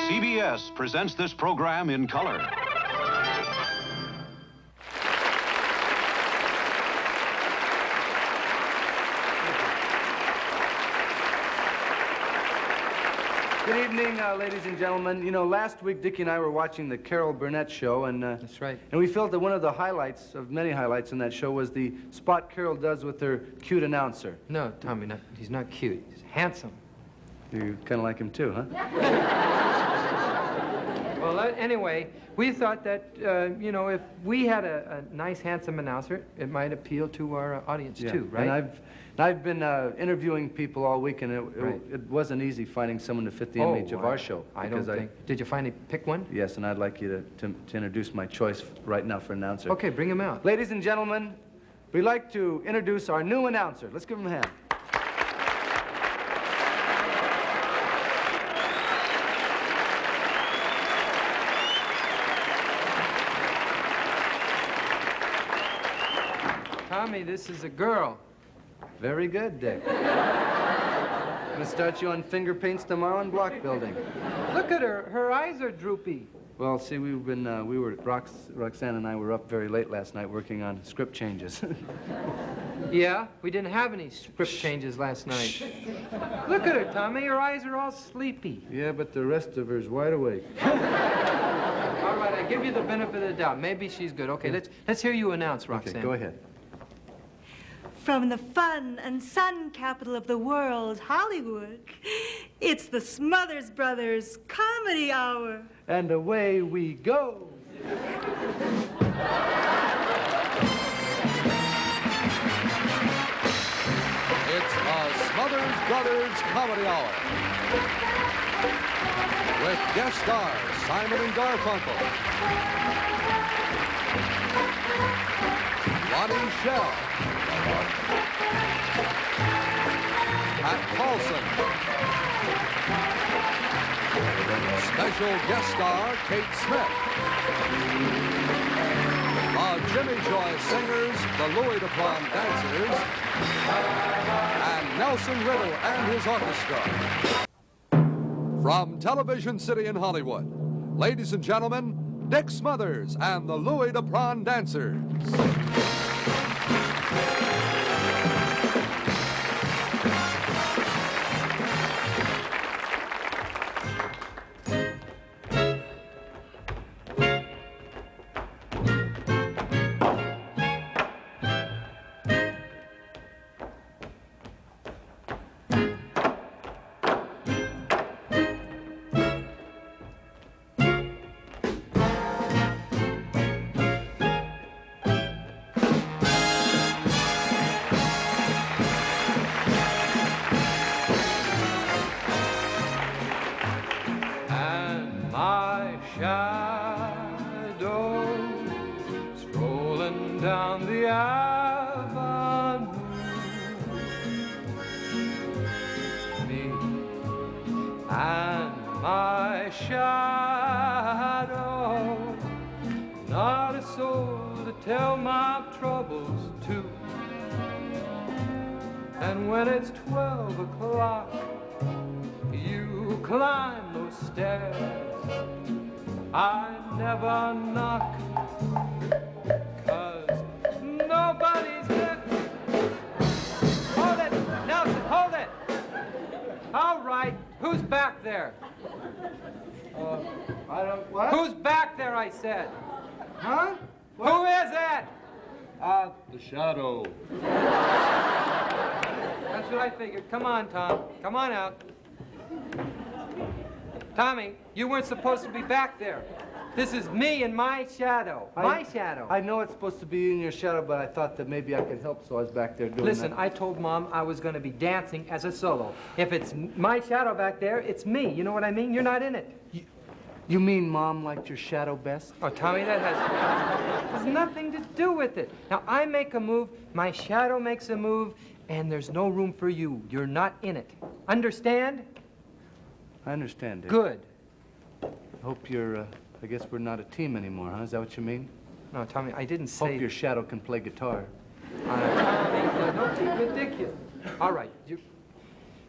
CBS presents this program in color. Good evening, ladies and gentlemen. You know, last week Dickie and I were watching the Carol Burnett show, and That's right. And we felt that one of the highlights of many highlights in that show was the spot Carol does with her cute announcer. No, Tommy, he's not cute. He's handsome. You kind of like him too, huh? Well, anyway, we thought that, you know, if we had a nice, handsome announcer, it might appeal to our audience, too, right? And I've been interviewing people all week, and it wasn't easy finding someone to fit the image of our show. I don't think. Did you finally pick one? Yes, and I'd like you to introduce my choice right now for announcer. Okay, bring him out. Ladies and gentlemen, we'd like to introduce our new announcer. Let's give him a hand. Tommy, this is a girl. Very good, Dick. I'm gonna start you on finger paints tomorrow in block building. Look at her. Her eyes are droopy. Well, see, Roxanne and I were up very late last night working on script changes. Yeah, we didn't have any script changes last night. Look at her, Tommy. Her eyes are all sleepy. Yeah, but the rest of her's wide awake. All right, I give you the benefit of the doubt. Maybe she's good. Okay, let's hear you announce, Roxanne. Okay, go ahead. From the fun and sun capital of the world, Hollywood, it's the Smothers Brothers Comedy Hour. And away we go. It's the Smothers Brothers Comedy Hour. With guest stars Simon and Garfunkel, Ronnie Schell, Pat Paulson, special guest star Kate Smith, the Jimmy Joy Singers, the Louis Duplan Dancers, and Nelson Riddle and his orchestra. From Television City in Hollywood, ladies and gentlemen, Dick Smothers and the Louis Duplan Dancers. Down the avenue, me and my shadow, not a soul to tell my troubles to. And when it's 12 o'clock, you climb those stairs. I never knock, 'cause nobody's there. Hold it, Nelson, hold it. All right, who's back there? What? Who's back there, I said? Huh? Who is it? The shadow. That's what I figured. Come on, Tom. Come on out. Tommy, you weren't supposed to be back there. This is me and my shadow. My shadow. I know it's supposed to be in your shadow, but I thought that maybe I could help, so I was back there doing Listen, that. I told Mom I was going to be dancing as a solo. If it's my shadow back there, it's me. You know what I mean? You're not in it. You mean Mom liked your shadow best? Oh, Tommy, that has nothing to do with it. Now, I make a move, my shadow makes a move, and there's no room for you. You're not in it. Understand? I understand, Dick. Good. I hope you're, I guess we're not a team anymore, huh? Is that what you mean? No, Tommy, I didn't say... Hope your shadow can play guitar. Tommy, don't be ridiculous. All right, do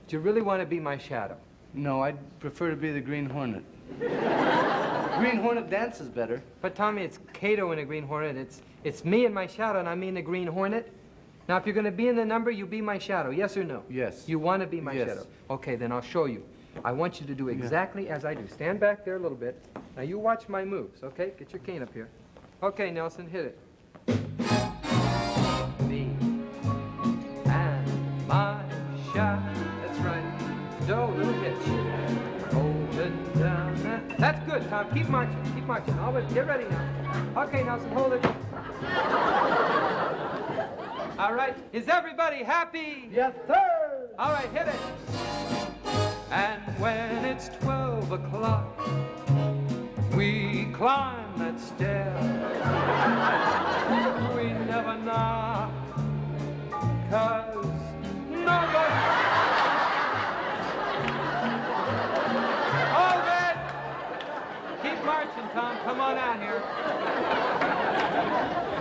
you really want to be my shadow? No, I'd prefer to be the Green Hornet. Green Hornet dance is better. But Tommy, it's Cato in a Green Hornet. It's me and my shadow, and I mean the Green Hornet. Now, if you're going to be in the number, you be my shadow. Yes or no? Yes. You want to be my Yes. shadow? Okay, then I'll show you. I want you to do exactly as I do. Stand back there a little bit. Now, you watch my moves, okay? Get your cane up here. Okay, Nelson, hit it. Me and my shadow. That's right. Do, little hitch. Hold it down. That's good, Tom. Keep marching. Keep marching. Always get ready now. Okay, Nelson, hold it. All right. Is everybody happy? Yes, sir! All right, hit it. And when it's 12 o'clock, we climb that stair. We never knock, 'cause nobody... Hold it! Keep marching, Tom. Come on out here.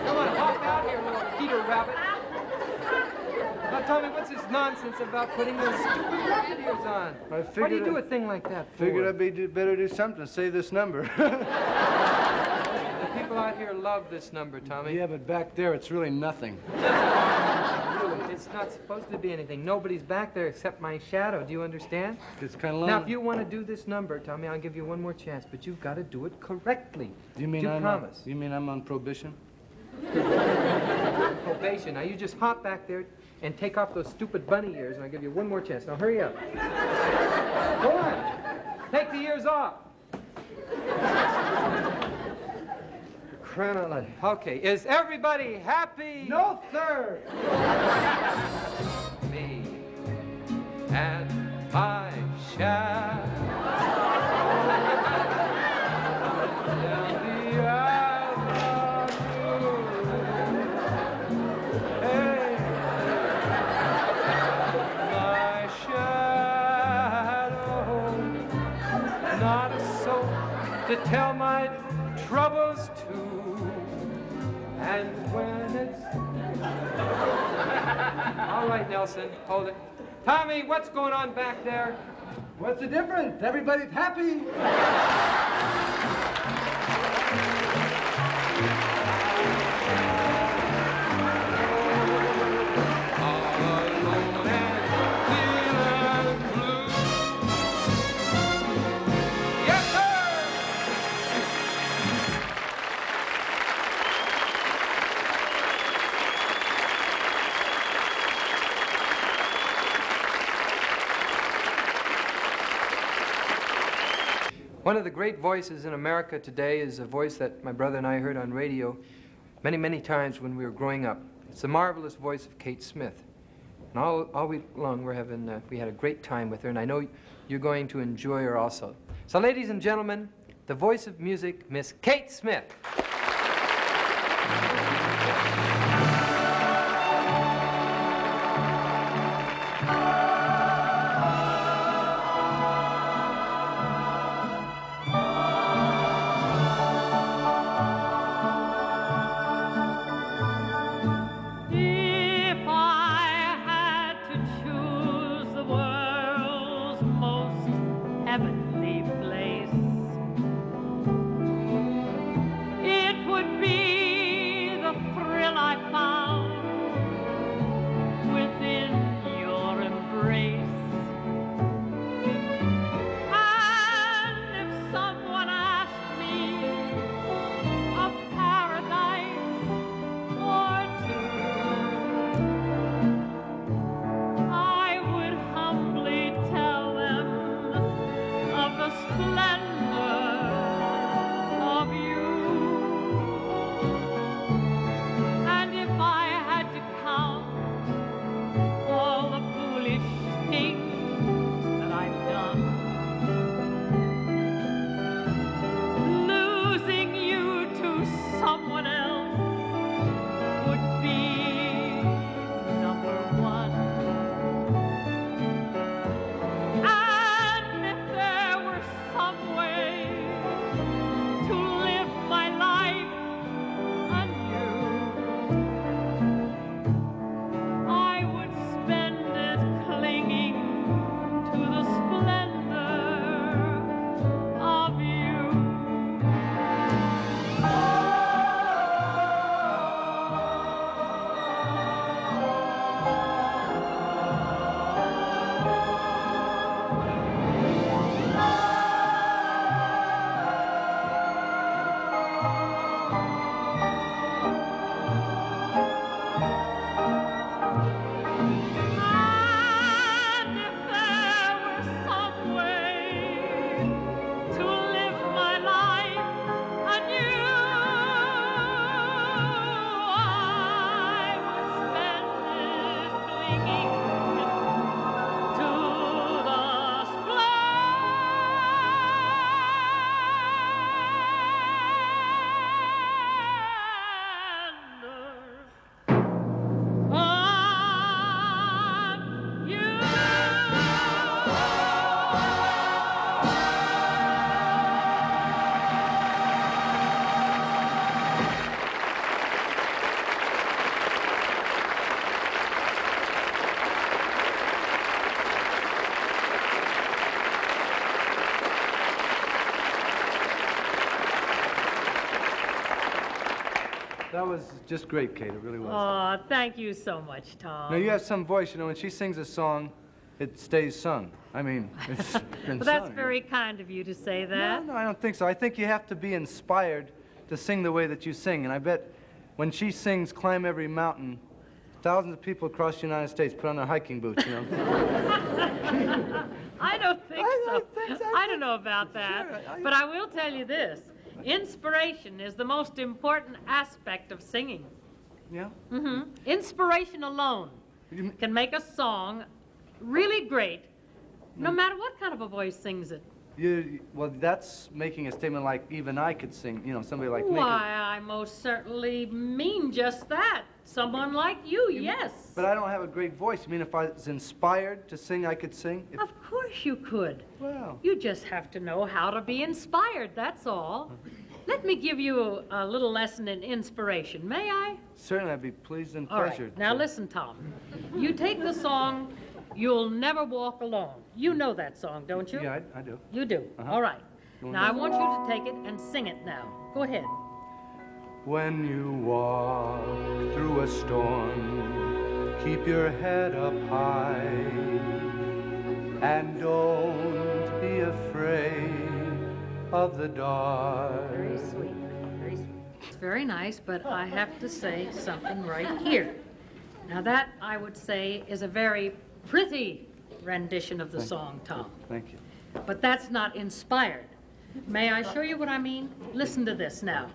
Come on, hop out here, little Peter Rabbit. Now, Tommy, what's this nonsense about putting those stupid rabbit ears on? Why do you do a thing like that for? Figured I'd better do something to save this number. The people out here love this number, Tommy. Yeah, but back there it's really nothing. It's not supposed to be anything. Nobody's back there except my shadow. Do you understand? It's kind of lonely. Now, if you want to do this number, Tommy, I'll give you one more chance, but you've got to do it correctly. You mean Do you I'm promise? You mean I'm on probation? Probation. Now, you just hop back there and take off those stupid bunny ears, and I'll give you one more chance. Now, hurry up. Go on. Take the ears off. Crown out loud. Okay, is everybody happy? No, sir! Me and my shadow. Down the avenue. Hey, my shadow. Not a soul to tell my troubles to. And when it's... All right, Nelson, hold it. Tommy, what's going on back there? What's the difference? Everybody's happy. Alone and feeling blue. Yes, sir! One of the great voices in America today is a voice that my brother and I heard on radio many, many times when we were growing up. It's the marvelous voice of Kate Smith. And all week long we had a great time with her, and I know you're going to enjoy her also. So, ladies and gentlemen, the voice of music, Miss Kate Smith. If I had to choose the world's most heavenly place, it singing to the splendor of you. That was just great, Kate. It really was. Oh, thank you so much, Tom. Now, you have some voice. You know, when she sings a song, it stays sung. I mean, it's been Well, that's sung. very kind of you to say that. No, I don't think so. I think you have to be inspired to sing the way that you sing. And I bet when she sings Climb Every Mountain, thousands of people across the United States put on their hiking boots, you know. I don't think so. I don't know about that. Sure, But I will tell you this. Inspiration is the most important aspect of singing. Yeah? Inspiration alone can make a song really great, no matter what kind of a voice sings it. Well, that's making a statement like even I could sing, you know, somebody like me. Why, I most certainly mean just that. Someone like you, yes. But I don't have a great voice. You mean if I was inspired to sing, I could sing? Of course you could. Well. You just have to know how to be inspired, that's all. Let me give you a little lesson in inspiration, may I? Certainly, I'd be pleased and All right, pleasured. now listen, Tom. You take the song, You'll Never Walk Alone. You know that song, don't you? Yeah, I do. You do? All right. Now I want you to take it and sing it now. Go ahead. When you walk through a storm, keep your head up high, and don't be afraid of the dark. Very sweet, very sweet. It's very nice, but I have to say something right here. Now that, I would say, is a very pretty rendition of the song, Tom. Thank you. But that's not inspired. May I show you what I mean? Listen to this now.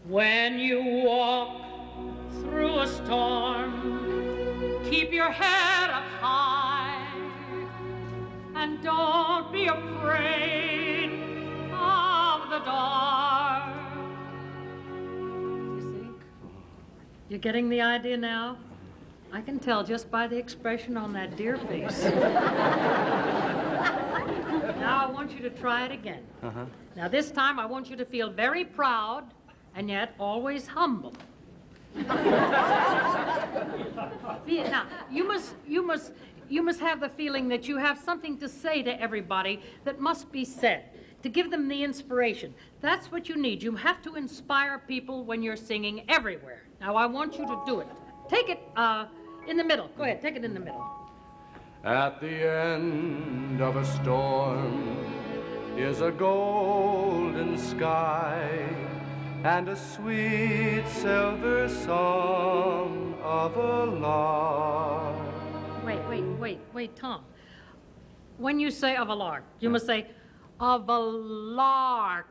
When you walk through a storm, keep your head up high, and don't be afraid of the dark. You see? You're getting the idea now? I can tell just by the expression on that dear face. Now I want you to try it again. Now this time I want you to feel very proud and yet always humble. Now, you must have the feeling that you have something to say to everybody that must be said, to give them the inspiration. That's what you need. You have to inspire people when you're singing everywhere. Now I want you to do it. Take it in the middle. Go ahead, take it in the middle. At the end of a storm is a golden sky and a sweet silver song of a lark. Wait, Tom. When you say of a lark, you must say of a lark.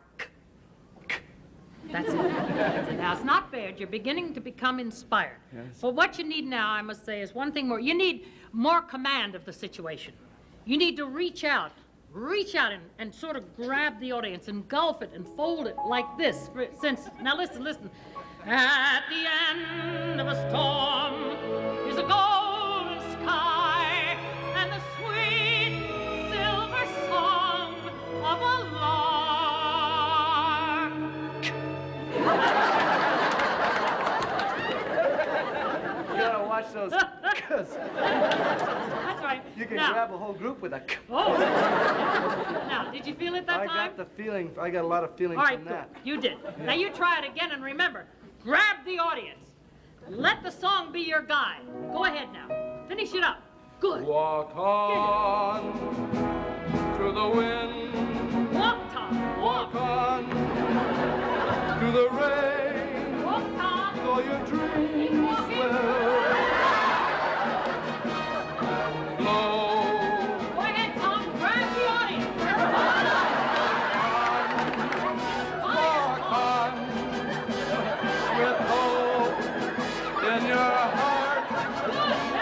That's it. That's it. Now, it's not bad. You're beginning to become inspired. Yes. But what you need now, I must say, is one thing more. You need more command of the situation. You need to reach out and sort of grab the audience, engulf it, and fold it like this. Now listen. At the end of a storm is a golden sky and the sweet silver song of a lark. You gotta watch those That's right. You can Now- grab a whole group with a Oh. Now, did you feel it that I time? got the feeling, I got a lot of feeling All right, from good. that. You did. Now you try it again, and remember, grab the audience. Let the song be your guide. Go ahead now. Finish it up. Good. Walk on through the wind, Walk, Tom. walk Walk. on through the rain, Walk, Tom. though your Keep dreams walking. will blow. Go ahead, Tom. Grab the audience. Walk on with hope in your heart. Good.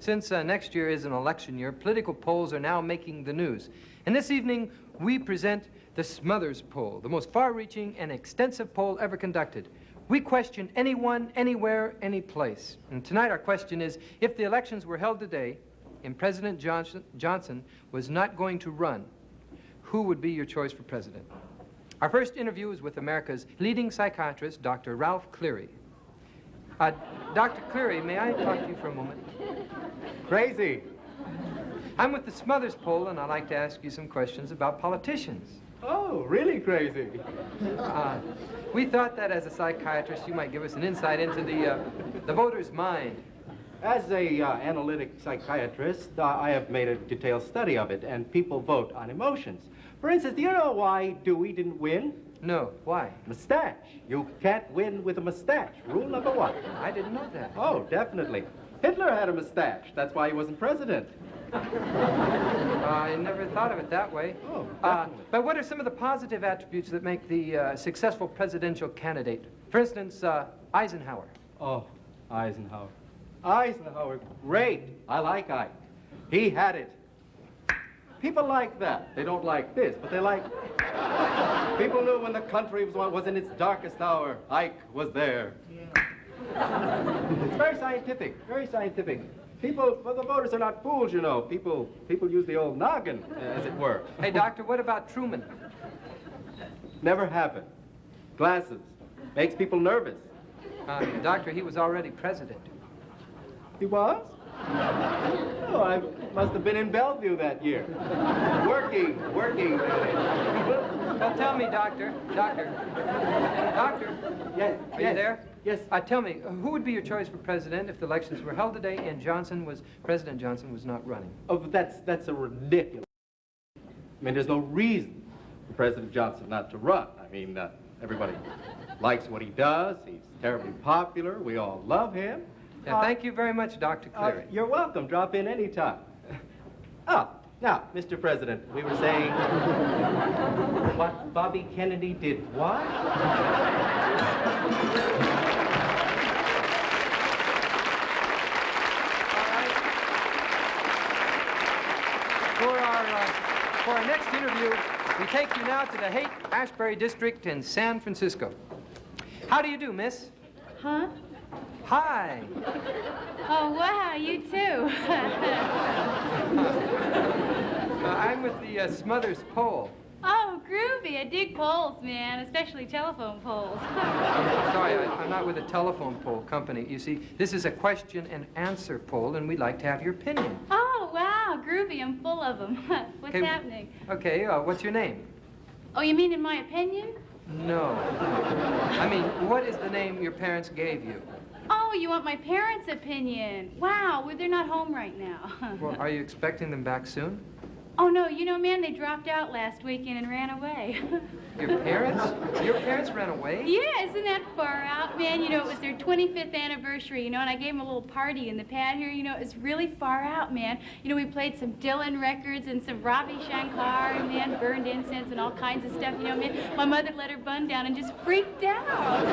Since next year is an election year, political polls are now making the news. And this evening, we present the Smothers poll, the most far-reaching and extensive poll ever conducted. We questioned anyone, anywhere, any place. And tonight our question is, if the elections were held today and President Johnson was not going to run, who would be your choice for president? Our first interview is with America's leading psychiatrist, Dr. Ralph Cleary. Dr. Cleary, may I talk to you for a moment? Crazy. I'm with the Smothers poll, and I'd like to ask you some questions about politicians. Oh, really crazy. We thought that as a psychiatrist, you might give us an insight into the voter's mind. As a analytic psychiatrist, I have made a detailed study of it, and people vote on emotions. For instance, do you know why Dewey didn't win? No, why? Mustache. You can't win with a mustache. Rule number one. I didn't know that. Oh, definitely. Hitler had a mustache. That's why he wasn't president. I never thought of it that way. Oh, definitely. But what are some of the positive attributes that make the successful presidential candidate? For instance, Eisenhower. Oh, Eisenhower. Eisenhower, great. I like Ike. He had it. People like that. They don't like this, but they like... People knew when the country was in its darkest hour, Ike was there. It's very scientific, very scientific. People, well, the voters are not fools, you know. People use the old noggin, as it were. Hey, doctor, what about Truman? Never happened. Glasses. Makes people nervous. Doctor, he was already president. He was? Oh, I must have been in Bellevue that year. Working. Well, tell me, Doctor. Doctor. Yes. Are you there? Yes. Tell me, who would be your choice for president if the elections were held today and President Johnson was not running? Oh, but that's a ridiculous... I mean, there's no reason for President Johnson not to run. I mean, everybody likes what he does. He's terribly popular. We all love him. Yeah, thank you very much, Dr. Cleary. You're welcome. Drop in anytime. Oh, now, Mr. President, we were saying... What Bobby Kennedy did what? For our next interview, we take you now to the Haight-Ashbury District in San Francisco. How do you do, miss? Huh? Hi. Oh, wow, you too. I'm with the Smothers poll. Oh, groovy. I dig polls, man, especially telephone polls. Sorry, I'm not with a telephone poll company. You see, this is a question and answer poll, and we'd like to have your opinion. Oh, wow, groovy. I'm full of them. What's happening? Okay, what's your name? Oh, you mean in my opinion? No. I mean, what is the name your parents gave you? Oh, you want my parents' opinion? Wow, well, they're not home right now. Well, are you expecting them back soon? Oh, no, you know, man, they dropped out last weekend and ran away. Your parents? Your parents ran away? Yeah, isn't that far out, man? You know, it was their 25th anniversary, you know, and I gave them a little party in the pad here. You know, it's really far out, man. You know, we played some Dylan records and some Ravi Shankar, and, man, burned incense and all kinds of stuff. You know, man, my mother let her bun down and just freaked out.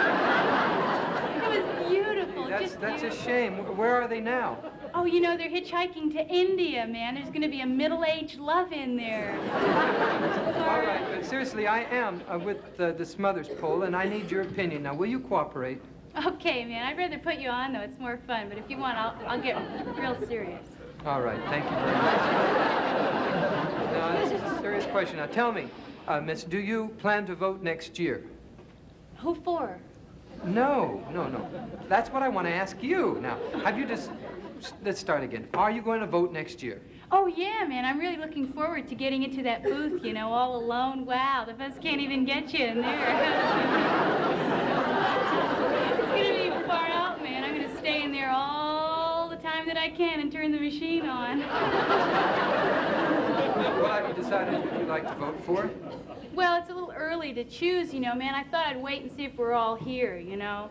It was beautiful. That's a shame. Where are they now? Oh, you know, they're hitchhiking to India, man. There's going to be a middle-aged love in there. All right, but seriously, I am with the Smothers poll, and I need your opinion. Now, will you cooperate? Okay, man. I'd rather put you on, though. It's more fun. But if you want, I'll get real serious. All right, thank you very much. Now, this is a serious question. Now, tell me, miss, do you plan to vote next year? Who for? No. That's what I want to ask you. Now, have you just... Let's start again. Are you going to vote next year? Oh, yeah, man. I'm really looking forward to getting into that booth, you know, all alone. Wow, the bus can't even get you in there. It's going to be far out, man. I'm going to stay in there all the time that I can and turn the machine on. What have you decided that you'd like to vote for? Well, it's a little early to choose, you know, man. I thought I'd wait and see if we're all here, you know.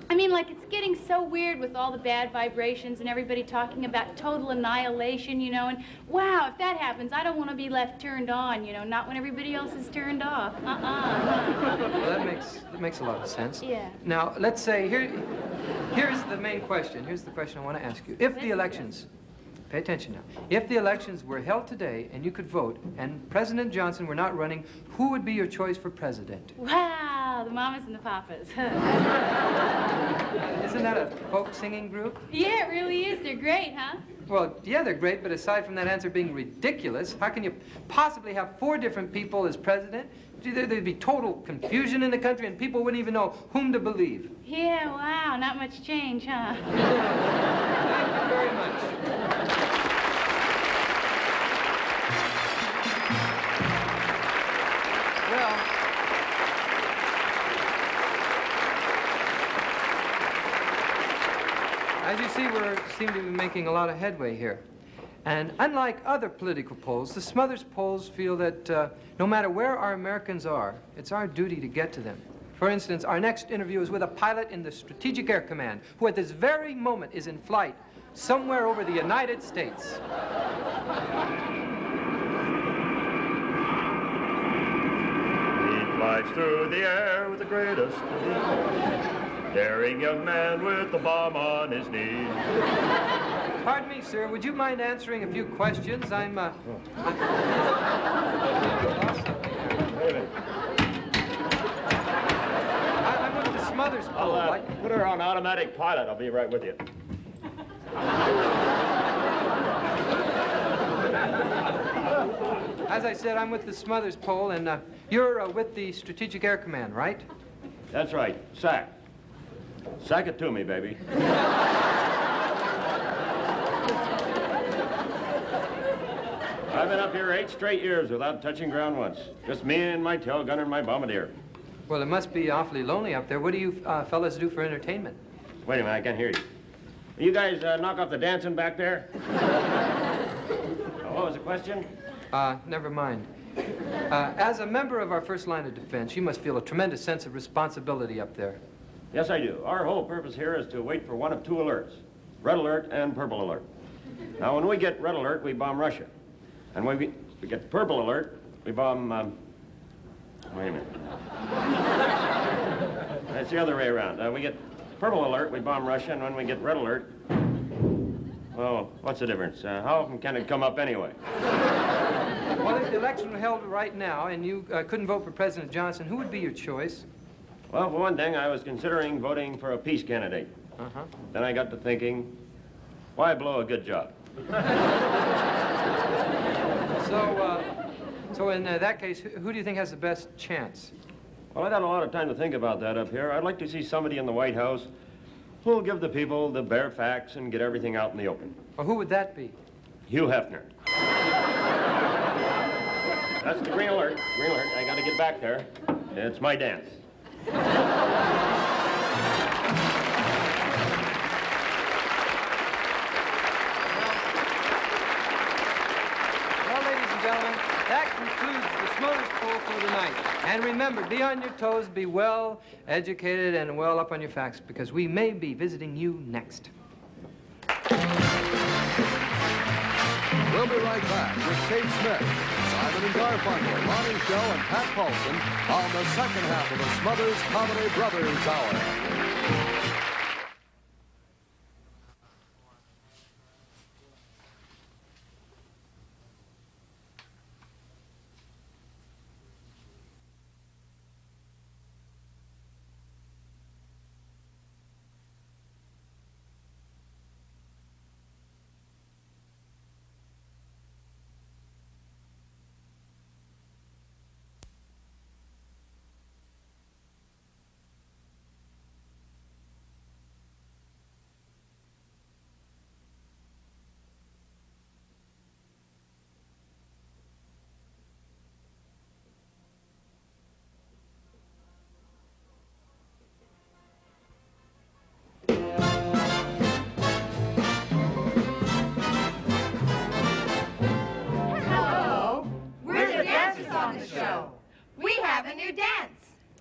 I mean, like, it's getting so weird with all the bad vibrations and everybody talking about total annihilation, you know, and wow, if that happens, I don't want to be left turned on, you know, not when everybody else is turned off. Well, that makes a lot of sense. Yeah. Now, let's say, here's the main question. Here's the question I want to ask you. If the elections pay attention now. If the elections were held today and you could vote and President Johnson were not running, who would be your choice for president? Wow, the mamas and the papas. Isn't that a folk singing group? Yeah, it really is. They're great, huh? Well, yeah, they're great, but aside from that answer being ridiculous, how can you possibly have 4 different people as president? There'd be total confusion in the country and people wouldn't even know whom to believe. Yeah, wow, not much change, huh? Thank you very much. Well, as you see, we seem to be making a lot of headway here. And unlike other political polls, the Smothers polls feel that no matter where our Americans are, it's our duty to get to them. For instance, our next interview is with a pilot in the Strategic Air Command who at this very moment is in flight somewhere over the United States. He flies through the air with the greatest of ease. Daring young man with the bomb on his knee. Pardon me, sir. Would you mind answering a few questions? I'm Wait a minute. I'm with the Smothers poll. I'll put her on automatic pilot. I'll be right with you. As I said, I'm with the Smothers poll, and you're with the Strategic Air Command, right? That's right. Sack. Sack it to me, baby. I've been up here 8 straight years without touching ground once. Just me and my tail gunner and my bombardier. Well, it must be awfully lonely up there. What do you fellas do for entertainment? Wait a minute, I can't hear you. Will you guys knock off the dancing back there? What was the question? Never mind. As a member of our first line of defense, you must feel a tremendous sense of responsibility up there. Yes, I do. Our whole purpose here is to wait for one of 2 alerts, red alert and purple alert. Now, when we get red alert, we bomb Russia. And when we get purple alert, we bomb, wait a minute. That's the other way around. We get purple alert, we bomb Russia, and when we get red alert, well, what's the difference? How often can it come up anyway? Well, if the election were held right now and you couldn't vote for President Johnson, who would be your choice? Well, for one thing, I was considering voting for a peace candidate. Then I got to thinking, why blow a good job? So in that case, who do you think has the best chance? Well, I got a lot of time to think about that up here. I'd like to see somebody in the White House who'll give the people the bare facts and get everything out in the open. Well, who would that be? Hugh Hefner. That's the green alert. Green alert. I got to get back there. It's my dance. That concludes the Smothers poll for tonight. And remember, be on your toes, be well educated and well up on your facts, because we may be visiting you next. We'll be right back with Kate Smith, Simon and Garfunkel, Ronnie Schell, and Pat Paulson on the second half of the Smothers Comedy Brothers Hour.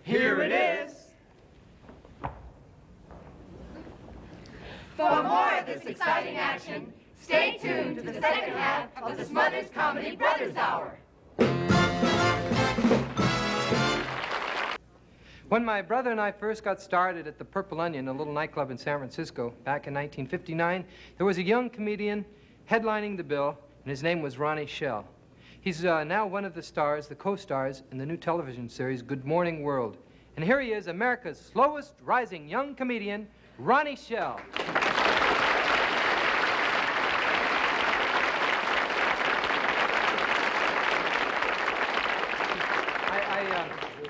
Here it is. For more of this exciting action, stay tuned to the second half of the Smothers Comedy Brothers Hour. When my brother and I first got started at the Purple Onion, a little nightclub in San Francisco, back in 1959, there was a young comedian headlining the bill, and his name was Ronnie Schell. He's now one of the stars, the co-stars, in the new television series Good Morning World. And here he is, America's slowest rising young comedian, Ronnie Schell.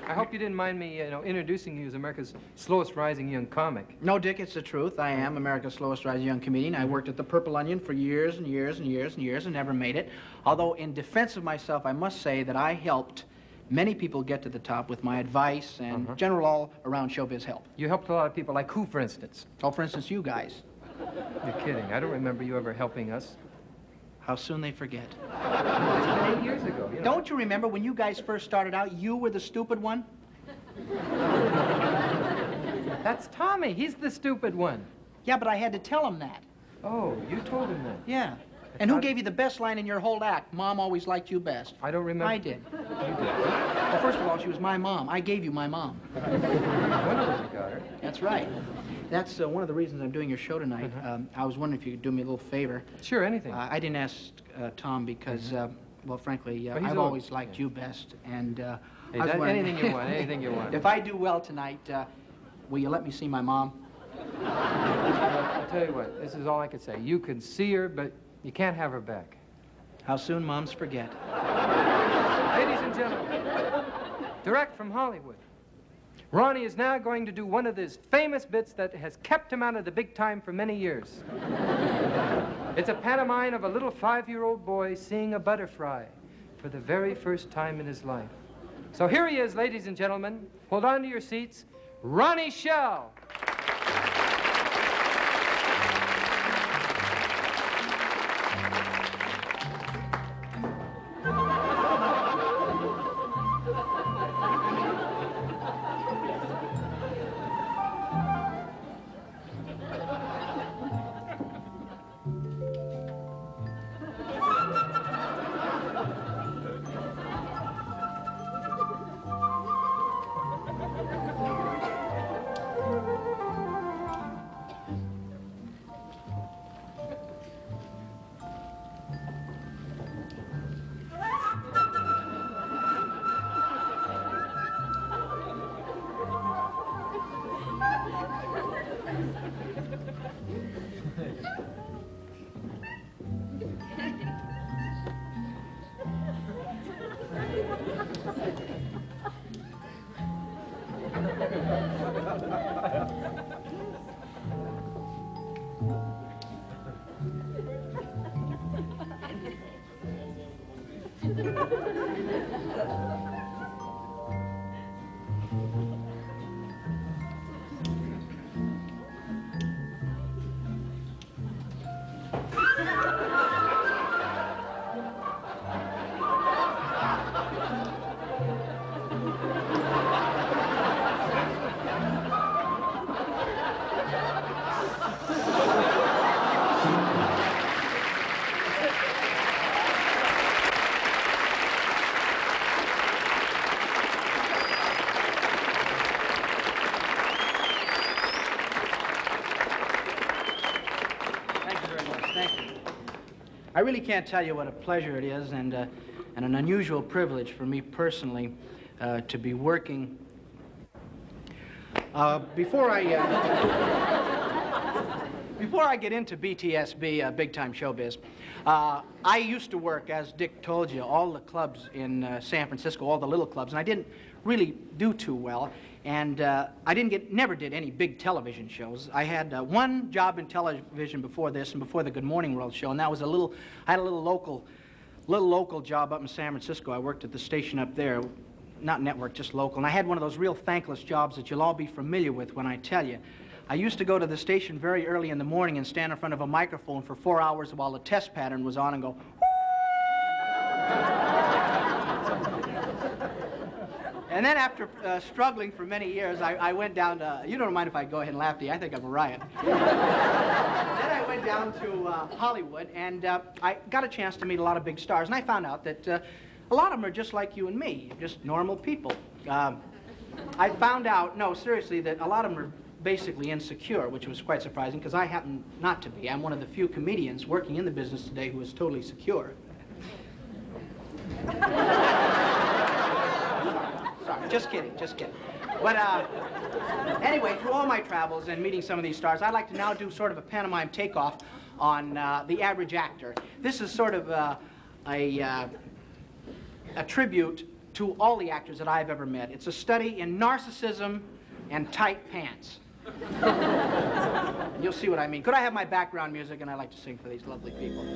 I hope you didn't mind me, introducing you as America's slowest rising young comic. No, Dick, it's the truth. I am America's slowest rising young comedian. I worked at the Purple Onion for years and years and years and years and never made it. Although, in defense of myself, I must say that I helped many people get to the top with my advice and general all-around showbiz help. You helped a lot of people, like who, for instance? Oh, for instance, you guys. You're kidding. I don't remember you ever helping us. How soon they forget. It's been 8 years ago. Don't you remember when you guys first started out, you were the stupid one? That's Tommy. He's the stupid one. Yeah, but I had to tell him that. Oh, you told him that? Yeah. And who gave you the best line in your whole act? Mom always liked you best. I don't remember. I did. You did. Well, first of all, she was my mom. I gave you my mom. Wonderful you got her. That's right. That's one of the reasons I'm doing your show tonight. I was wondering if you could do me a little favor. Sure, anything. I didn't ask Tom because, well, frankly, I've always liked you best. And Hey, anything you want, anything you want. If I do well tonight, will you let me see my mom? I'll tell you what, this is all I can say. You can see her, but you can't have her back. How soon moms forget. Ladies and gentlemen, direct from Hollywood, Ronnie is now going to do one of his famous bits that has kept him out of the big time for many years. It's a pantomime of a little 5-year-old boy seeing a butterfly for the very first time in his life. So here he is, ladies and gentlemen. Hold on to your seats. Ronnie Schell. I really can't tell you what a pleasure it is and an unusual privilege for me personally to be working. Before I get into BTSB, big time showbiz, I used to work, as Dick told you, all the clubs in San Francisco, all the little clubs, and I didn't really do too well. And I never did any big television shows. I had one job in television before this and before the Good Morning World show, and that was I had a little local job up in San Francisco. I worked at the station up there, not network, just local. And I had one of those real thankless jobs that you'll all be familiar with when I tell you. I used to go to the station very early in the morning and stand in front of a microphone for 4 hours while the test pattern was on and go, And then after struggling for many years, I went down to, you don't mind if I go ahead and laugh at you, I think I'm a riot. Then I went down to Hollywood, and I got a chance to meet a lot of big stars, and I found out that a lot of them are just like you and me, just normal people. I found out, no, seriously, that a lot of them are basically insecure, which was quite surprising because I happen not to be. I'm one of the few comedians working in the business today who is totally secure. Sorry, just kidding, just kidding. But anyway, through all my travels and meeting some of these stars, I'd like to now do sort of a pantomime takeoff on the average actor. This is sort of a tribute to all the actors that I've ever met. It's a study in narcissism and tight pants. You'll see what I mean. Could I have my background music, and I like to sing for these lovely people.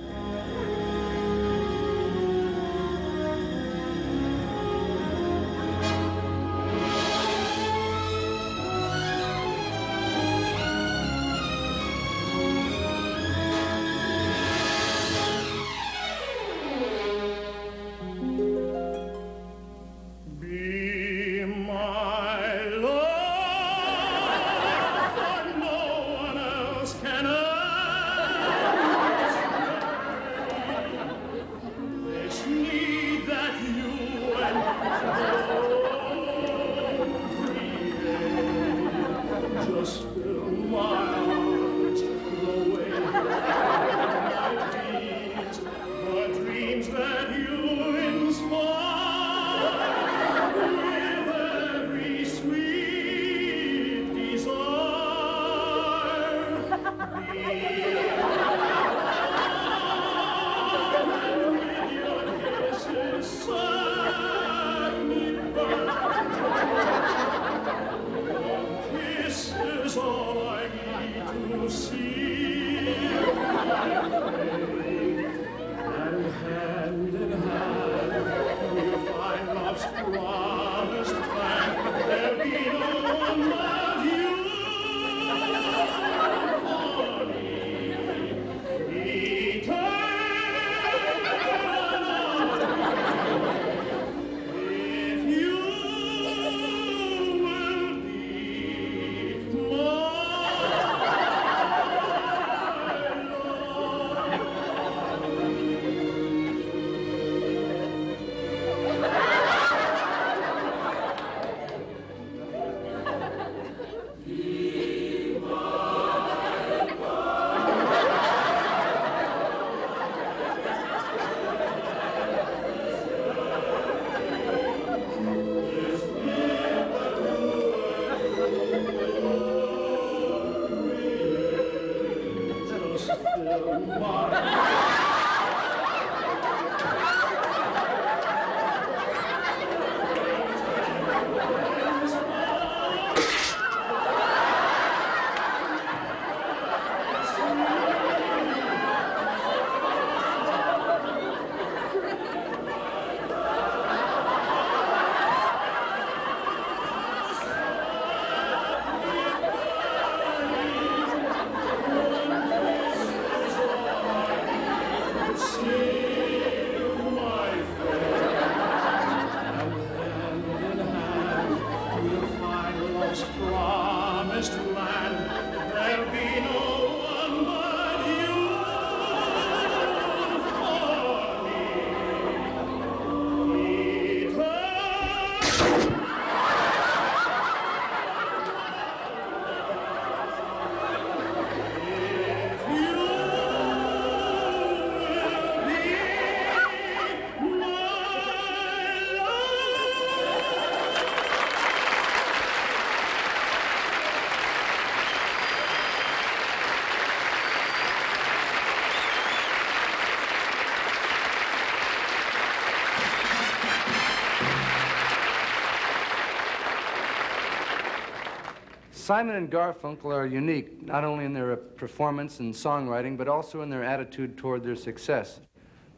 Simon and Garfunkel are unique, not only in their performance and songwriting, but also in their attitude toward their success.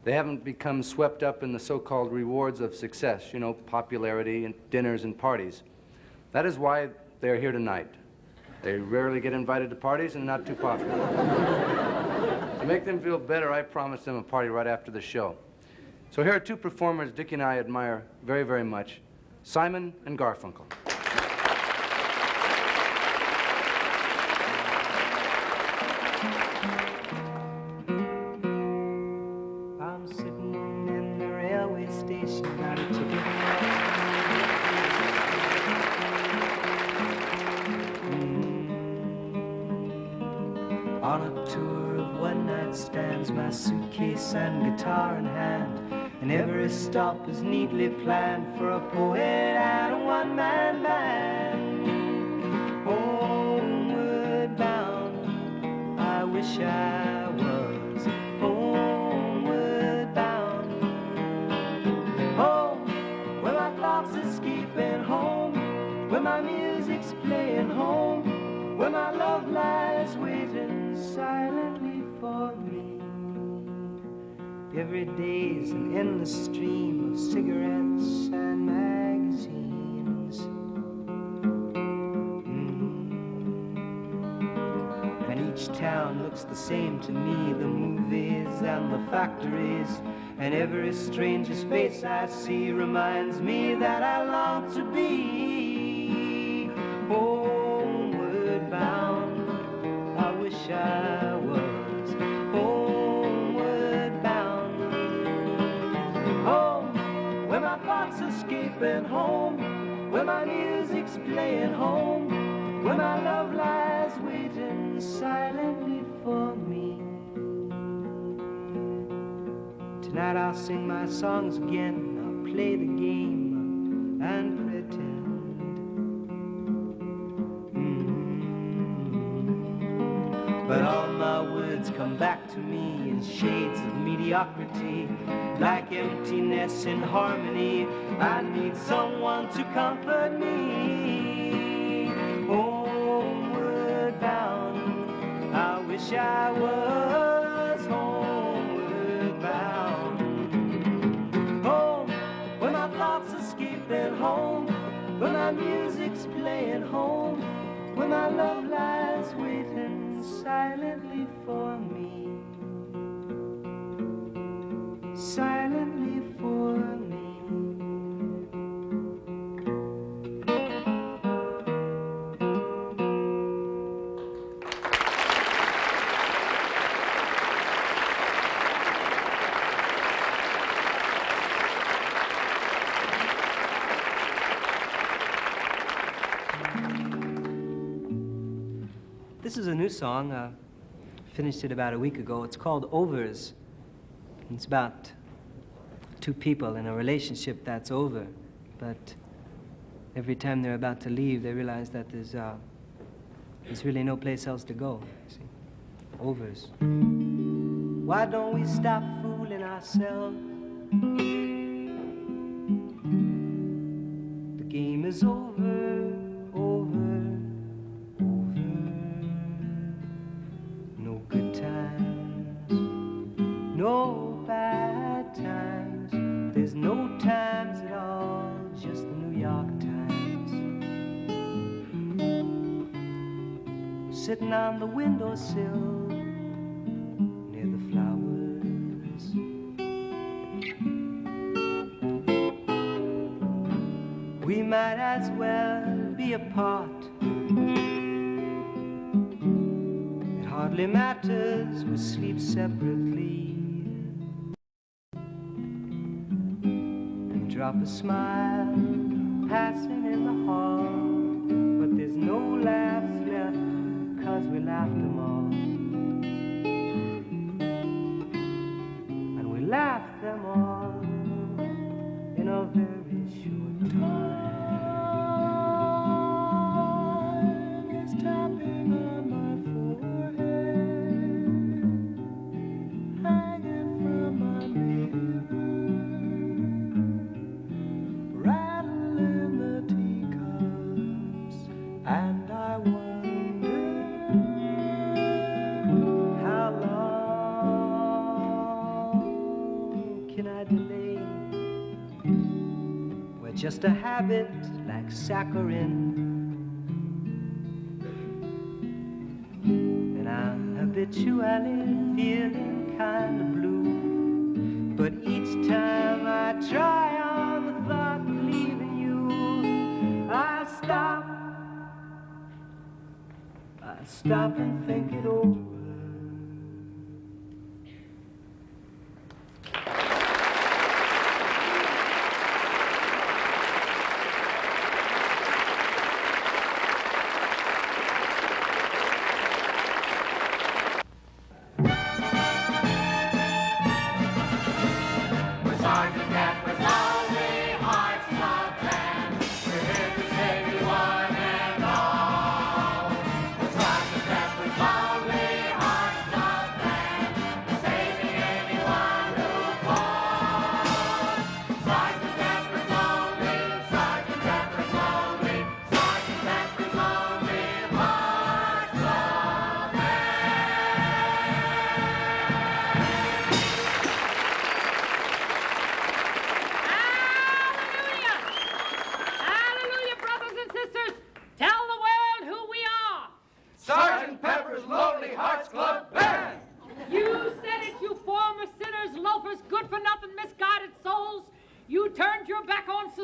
They haven't become swept up in the so-called rewards of success, you know, popularity and dinners and parties. That is why they are here tonight. They rarely get invited to parties and not too popular. To make them feel better, I promised them a party right after the show. So here are two performers Dickie and I admire very, very much, Simon and Garfunkel. I'm sitting in the railway station, got a ticket. suitcase and guitar in hand, and every stop is neatly planned for a poet and a one-man band. Homeward bound, I wish I was homeward bound. Home, where my thoughts escaping home, where my music's playing home, where my love lies waiting silently for me. Every day's an endless stream of cigarettes and magazines. And each town looks the same to me, the movies and the factories, and every stranger's face I see reminds me that I long to be homeward bound. I wish I was homeward bound. Home, where my thoughts escaping home, where my music's playing home, where my love lies waiting silently for me. Tonight I'll sing my songs again, I'll play the game and pretend. But all my words come back to me in shades of mediocrity, like emptiness in harmony. I need someone to comfort me. Homeward bound, I wish I was homeward bound. Home, where my thoughts escaping home, where my music's playing home, where my love lies waiting silently for me, silently for me. This is a new song. Finished it about a week ago. It's called Overs. It's about two people in a relationship that's over, but every time they're about to leave, they realize that there's really no place else to go. See? Overs. Why don't we stop fooling ourselves? The game is over, over. Good times, no bad times. There's no times at all, just the New York Times. Sitting on the windowsill near the flowers. We might as well be apart. Hardly matters, we sleep separately and drop a smile passing in the hall. But there's no laughs left, 'cause we laughed them all. And we laughed them all in a very short time. It's tapping on my hanging from my mirror, rattling the teacups, and I wonder how long can I delay? We're just a habit like saccharin, and I'm habitually feeling kind of blue. But each time I try on the thought of leaving you, I stop and think it over.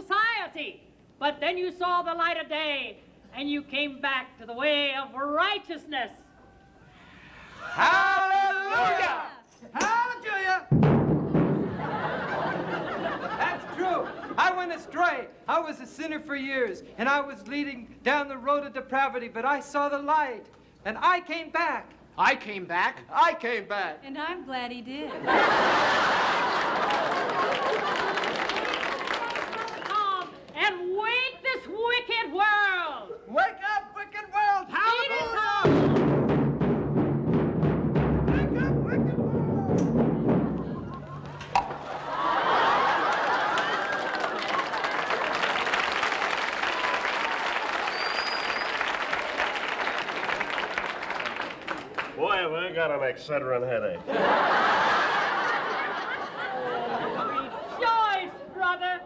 society. But then you saw the light of day, and you came back to the way of righteousness. Hallelujah! Hallelujah! That's true. I went astray. I was a sinner for years, and I was leading down the road of depravity, but I saw the light, and I came back. I came back. I came back. And I'm glad he did. Come and wake this wicked world. Wake up, wicked world! Hallelujah! Wake up, wicked world! Boy, have I got an Excedrin headache. Rejoice, brother,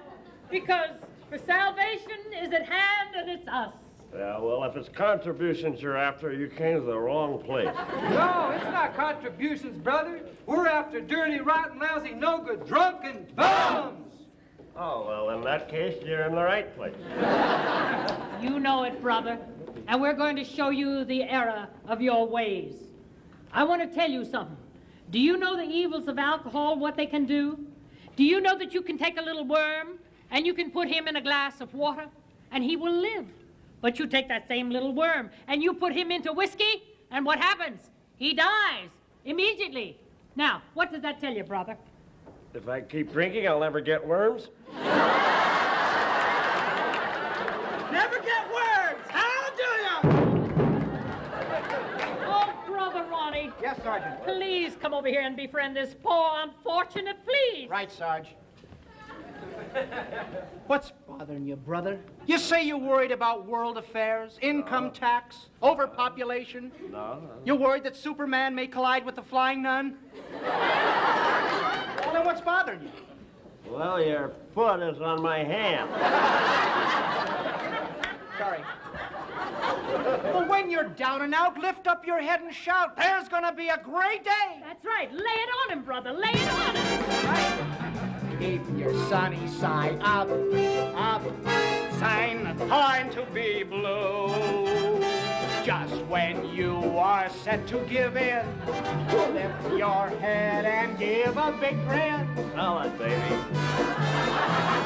because for salvation is at hand and it's us. Yeah, well, if it's contributions you're after, you came to the wrong place. No, it's not contributions, brother. We're after dirty, rotten, lousy, no good, drunken bums. Oh, well, in that case, you're in the right place. You know it, brother, and we're going to show you the error of your ways. I want to tell you something. Do you know the evils of alcohol, what they can do? Do you know that you can take a little worm and you can put him in a glass of water and he will live? But you take that same little worm and you put him into whiskey and what happens? He dies immediately. Now, what does that tell you, brother? If I keep drinking, I'll never get worms. Never get worms! Hallelujah! Oh, brother Ronnie. Yes, Sergeant. Please come over here and befriend this poor unfortunate, please. Right, Sarge. What's bothering you, brother? You say you're worried about world affairs, income tax, overpopulation. No. You're worried that Superman may collide with the Flying Nun? Well, then what's bothering you? Well, your foot is on my hand. Sorry. Well, when you're down and out, lift up your head and shout, there's gonna be a great day! That's right. Lay it on him, brother. Lay it on him. Right. Keep your sunny side up, up. Sign the time to be blue. Just when you are set to give in, lift your head and give a big grin. Tell it, baby.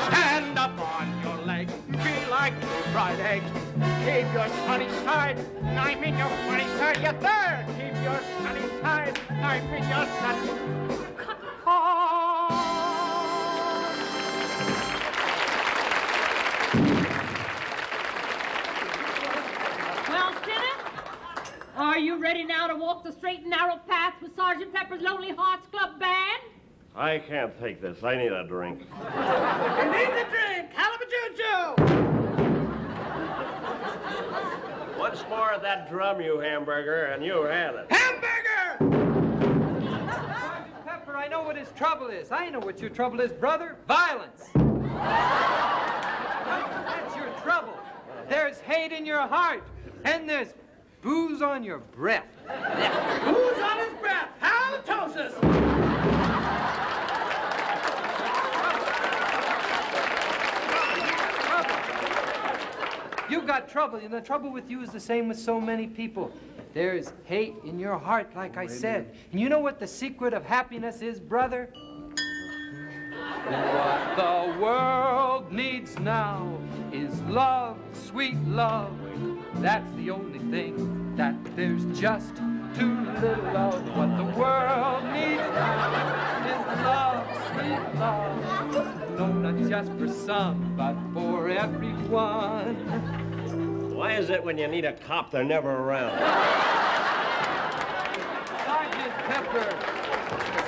Stand up on your legs, be like fried eggs. Keep your sunny side, knife in your funny side. Yes, sir. Keep your sunny side, knife in your sunny. Well, sinner, are you ready now to walk the straight and narrow path with Sergeant Pepper's Lonely Hearts Club Band? I can't take this. I need a drink. You need the drink! Halibut-Juju! Once more of that drum, you hamburger, and you had it. Hamburger! Sergeant Pepper, I know what his trouble is. I know what your trouble is, brother. Violence. That's your trouble. There's hate in your heart, and there's booze on your breath. Who's on his breath? Halitosis! You got trouble, and the trouble with you is the same with so many people. There's hate in your heart, like I said. And you know what the secret of happiness is, brother? What the world needs now is love, sweet love. That's the only thing that there's just too little of. What the world needs now is love, sweet love. No, not just for some, but for everyone. Why is it when you need a cop, they're never around?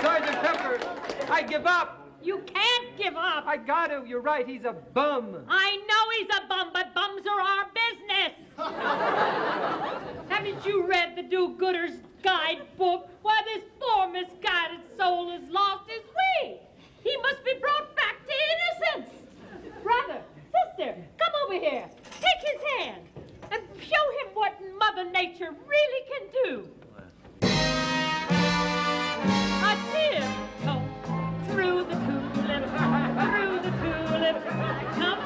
Sergeant Pepper, I give up. You can't give up. I got to. You're right. He's a bum. I know he's a bum, but bums are our business. Haven't you read the Do-Gooder's Guidebook? Why, this poor misguided soul is lost his way. He must be brought back to innocence. Brother, sister, come over here. Take his hand and show him what Mother Nature really can do. A tiptoe through the tulip, through the tulip. Come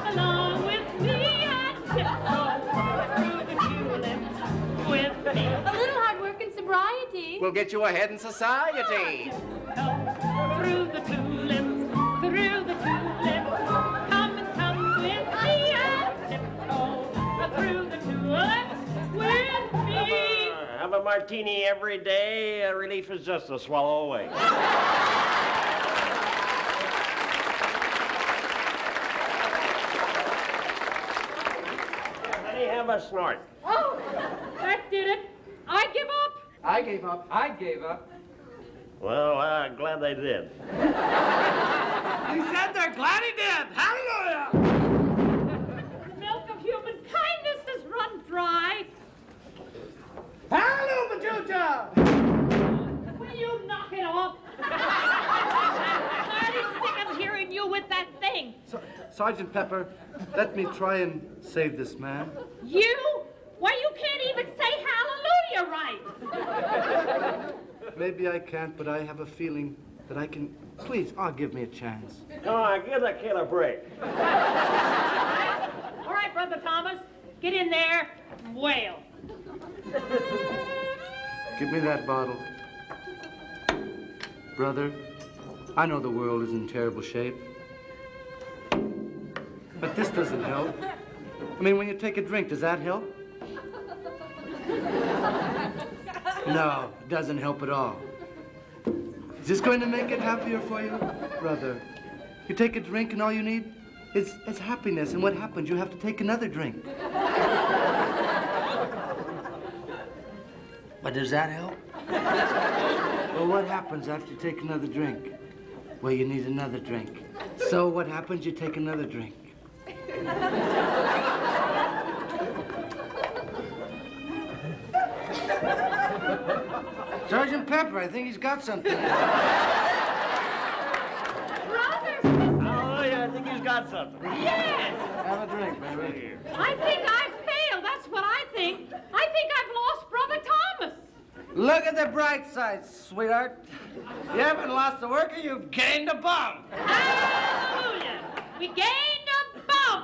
We'll get you ahead in society. Through the tulips, through the tulips. Come and come with me and tiptoe through the tulips with me. Have a martini every day. Relief is just a swallow away. Let me have a snort. Oh, that did it. I give up. I gave up. I gave up. Well, I'm glad they did. He said they're glad he did. Hallelujah! The milk of human kindness has run dry. Hallelujah, Juja! Will you knock it off? I'm sick of hearing you with that thing. Sergeant Pepper, let me try and save this man. You? Why, you can't even say hallelujah right. Maybe I can't, but I have a feeling that I can. Please, give me a chance. Come on, give the kid a break. All right, Brother Thomas, get in there and wail. Give me that bottle. Brother, I know the world is in terrible shape. But this doesn't help. I mean, when you take a drink, does that help? No, it doesn't help at all. Is this going to make it happier for you? Brother, you take a drink and all you need is happiness. And what happens? You have to take another drink. But does that help? Well, what happens after you take another drink? Well, you need another drink. So what happens? You take another drink. Sergeant Pepper, I think he's got something. Oh, yeah, I think he's got something. Yes! Have a drink, baby. I think I've failed. That's what I think. I think I've lost Brother Thomas. Look at the bright side, sweetheart. You haven't lost a worker, you've gained a bum. Hallelujah! We gained a bum.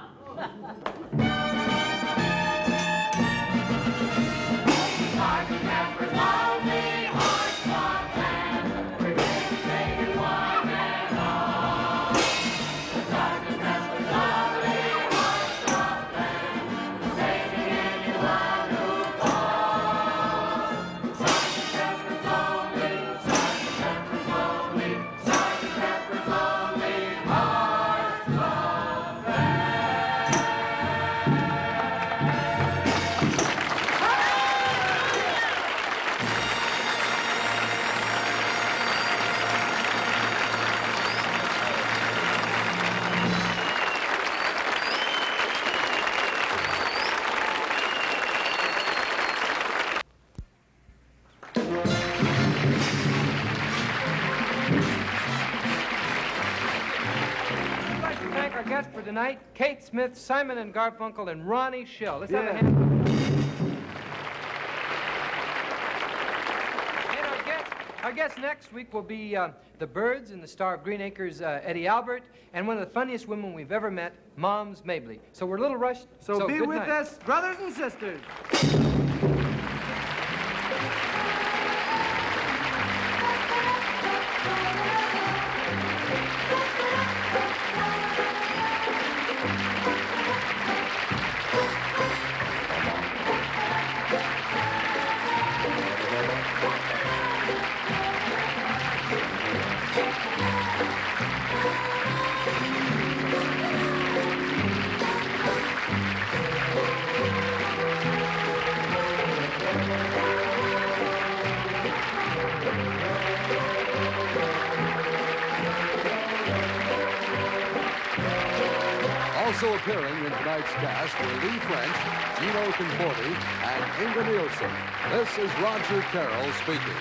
Sergeant Pepper's lonely hearts Club Band. We're here to say you one and all. The Sergeant Pepper's lonely hearts Club Band. Saving anyone who falls. Sergeant Pepper's lonely, Sergeant Pepper's lonely, Sergeant Pepper's lonely hearts Club Band. I'd like to thank our guests for tonight, Kate Smith, Simon and Garfunkel, and Ronnie Schell. Let's have a Yeah. hand. And our guest next week will be the Byrds and the star of Green Acres, Eddie Albert, and one of the funniest women we've ever met, Moms Mabley. So we're a little rushed. So be good with night. us, brothers and sisters. Also appearing in tonight's cast were Lee French, Gino Conforti, and Inga Nielsen. This is Roger Carroll speaking.